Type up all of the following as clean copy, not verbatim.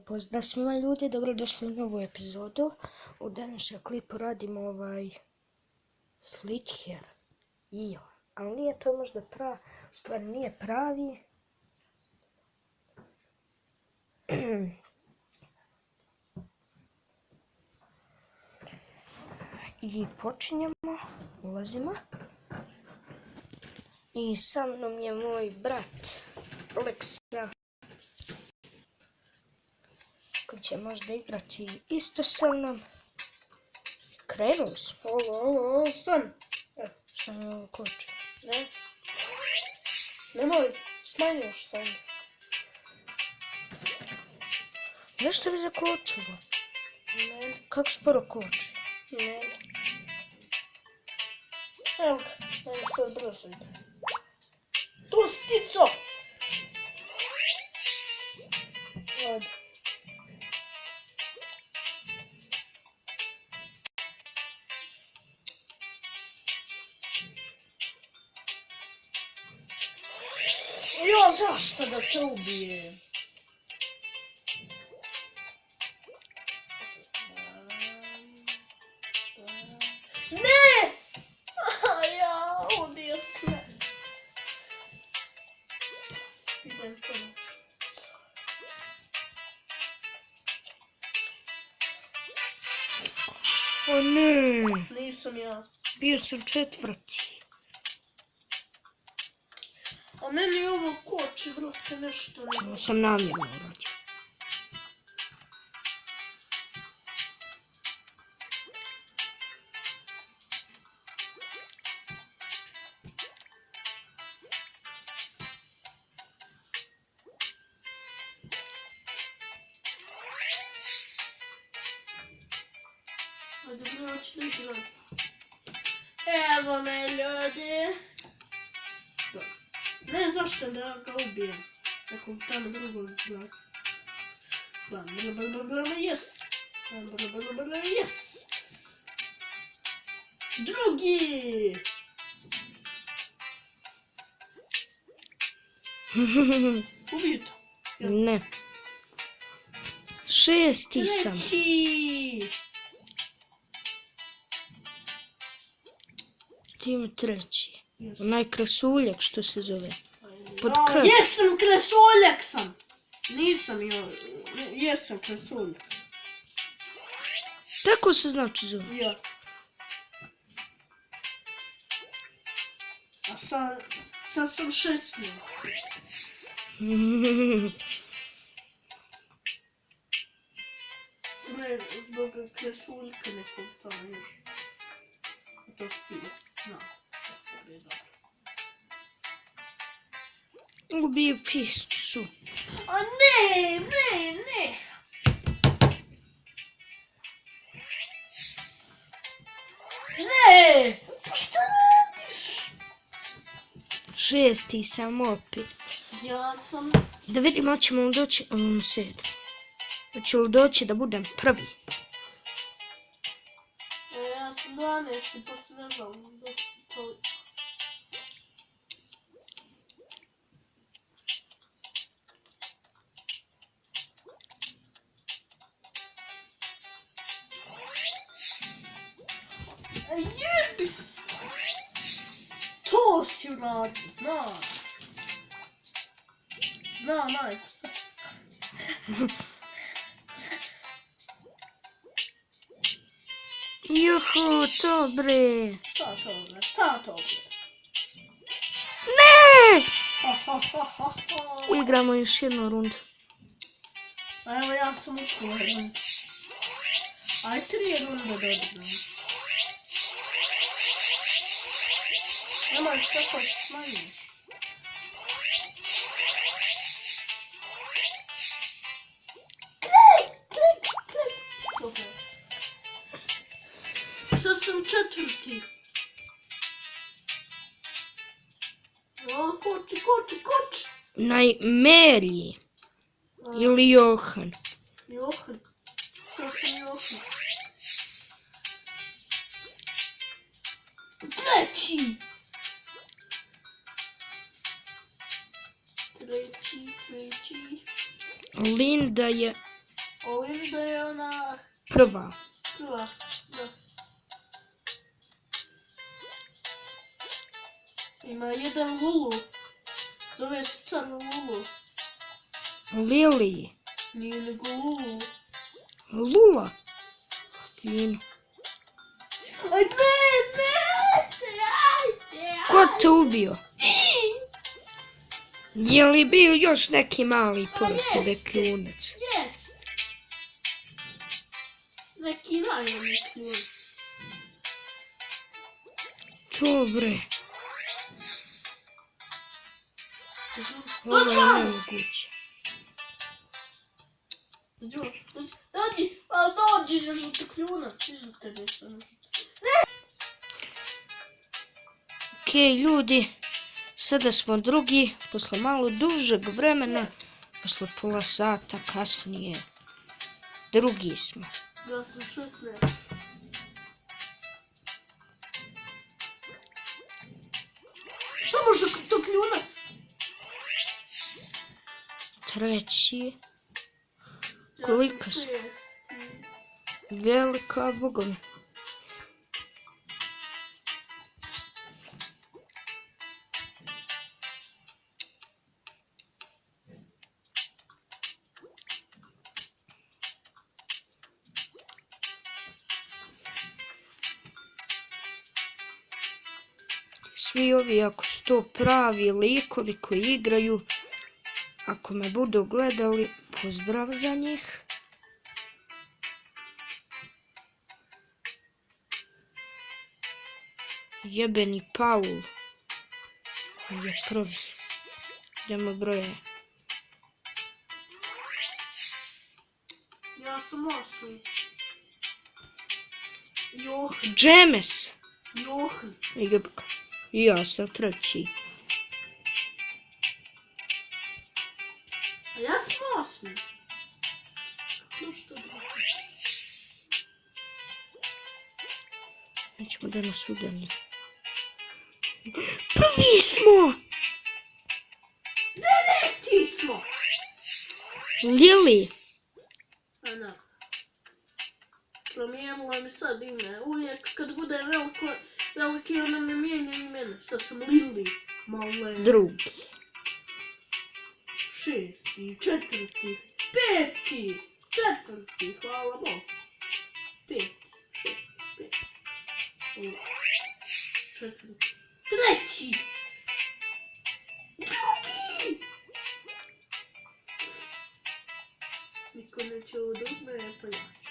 Pozdrav svima ljudi, dobrodošli u novu epizodu. U današnjem klipu radimo Slither. Ali nije to možda pravi, u stvari nije pravi. I počinjemo, ulazimo. I sa mnom je moj brat Aleksa, koji će možda igrati isto sa mnom. Krenuli smo. Ovo, stan. Šta mi ovo koči? Ne. Nemoj, smanjuš sam. Nešto mi zakočilo. Ne, Kako sporo koči? ne. Evo ga, meni sad brzo ide. Pustico! Ajde. Jo, zašto da te ubije? Ne! Ja, ubio si me. Idem pomoć. O ne! Nisam ja. Bio sam četvrti. A meni ovo koči, vrate, nešto ne. Ovo sam namjerno uradio. Ajde, brać, ne igram. Evo me, ljudi. Ne, zašto da ga ubijem? Nekog tamo drugog brata. Yes! Yes! Drugi! Ubito. Ne. Šesti sam. Treći! Tim treći. Onaj krasuljak što se zove. Pod A, K. jesam, krasuljak sam! Nisam jo, jesam krasuljak. Tako se znači zove. Ja. A sad sam 16. Sve zbog krasuljka nekog tamo još. To si ti, znam. Tako je dobro. Ubio piscu. A ne, ne, ne! Ne! Pa šta radiš? Šesti sam opet. Ja sam... Da vidimo, hoćemo li doći sedmi. Hoće li doći da budem prvi? Ja sam 12, pa se ne znam koliko. Jebis! To si uradio, znam. Znam, majko, šta? Juhu, to bre. Šta to bre? Šta to bre? Ne! Ha ha ha ha ha! Igramo još jednu rundu. A evo ja sam u tvoj rund. Aj 3 runde dodigram. Nemaš kako se smanjiš. Klik! Super. Sad sam četvrti. O, koči! Meri. Ili Johan. Johan. Sad sam Johan. Treći! Treći. Linda je Linda je ona prva. prva, da. Ima jedan Lulu. Zove se car Lulu. Lili. Nije nego Lulu. Lula. Fino. Ajde! Ko te ubio? Ti! Je li bio još neki mali pored tebe jeste. kljunac? Jes! Neki najmanji kljunac. Dobre. Ovo je nemoguće. Dođi, žuti kljunac, iza tebe sam. Okej, ljudi, sada smo drugi, posle malo dužeg vremena, posle pola sata kasnije. Drugi smo. Ja sam 16. Što može to kljunac? Treći. Ja Koliko sam su? 6. Velika bogovi. Svi ovi, ako su to pravi likovi koji igraju, ako me budu gledali, pozdrav za njih. Jebeni Paul je prvi. Idemo broje. Ja sam 8. Johan. James. Johan. Jebka. I ja sam treći. A ja sam 8. No što da? Nećemo da nas udari. Prvi smo! Ti smo! Lili. Ana. Promijenila mi sad ime. Uvijek kad bude veliki ona me mijenja imena. Sad sam Lili. Male. Drugi. 6. 4. 5. 4. Hvala Bogu. 5. 6. 5. 4. 3. Drugi! Niko neće ovo da uzme, pa ja ću.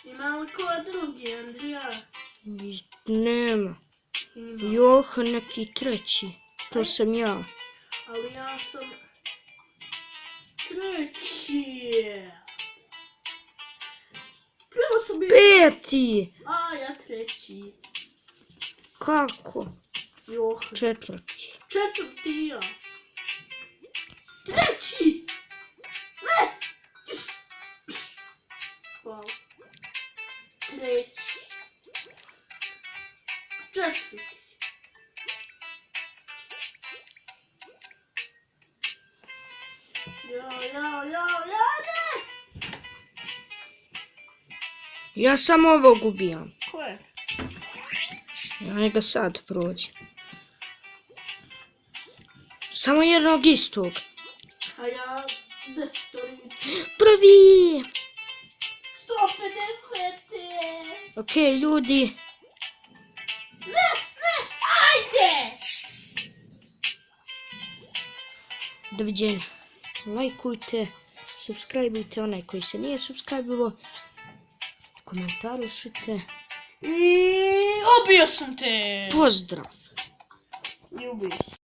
Ima li ko drugi, Andrija? Nema. Ima. Johan neki treći. To sam ja. Ali ja sam treći. Prvo sam bio... Peti. A, ja treći. Kako? Johan. Četvrti. Četvrti ja. Treći! Ne! Hvala. Treći. Četvrti. Ne! Ja sam ovog ubijam. Ko je? Ja njega sad prođem. Samo jednog istog. A ja 10. Prvi! 150. Okej, ljudi. Ne! Ajde! Doviđenja. Lajkujte, subscribeujte onaj koji se nije subscribilo. Komentarišite. Ubio sam te! Pozdrav! I ubio sam.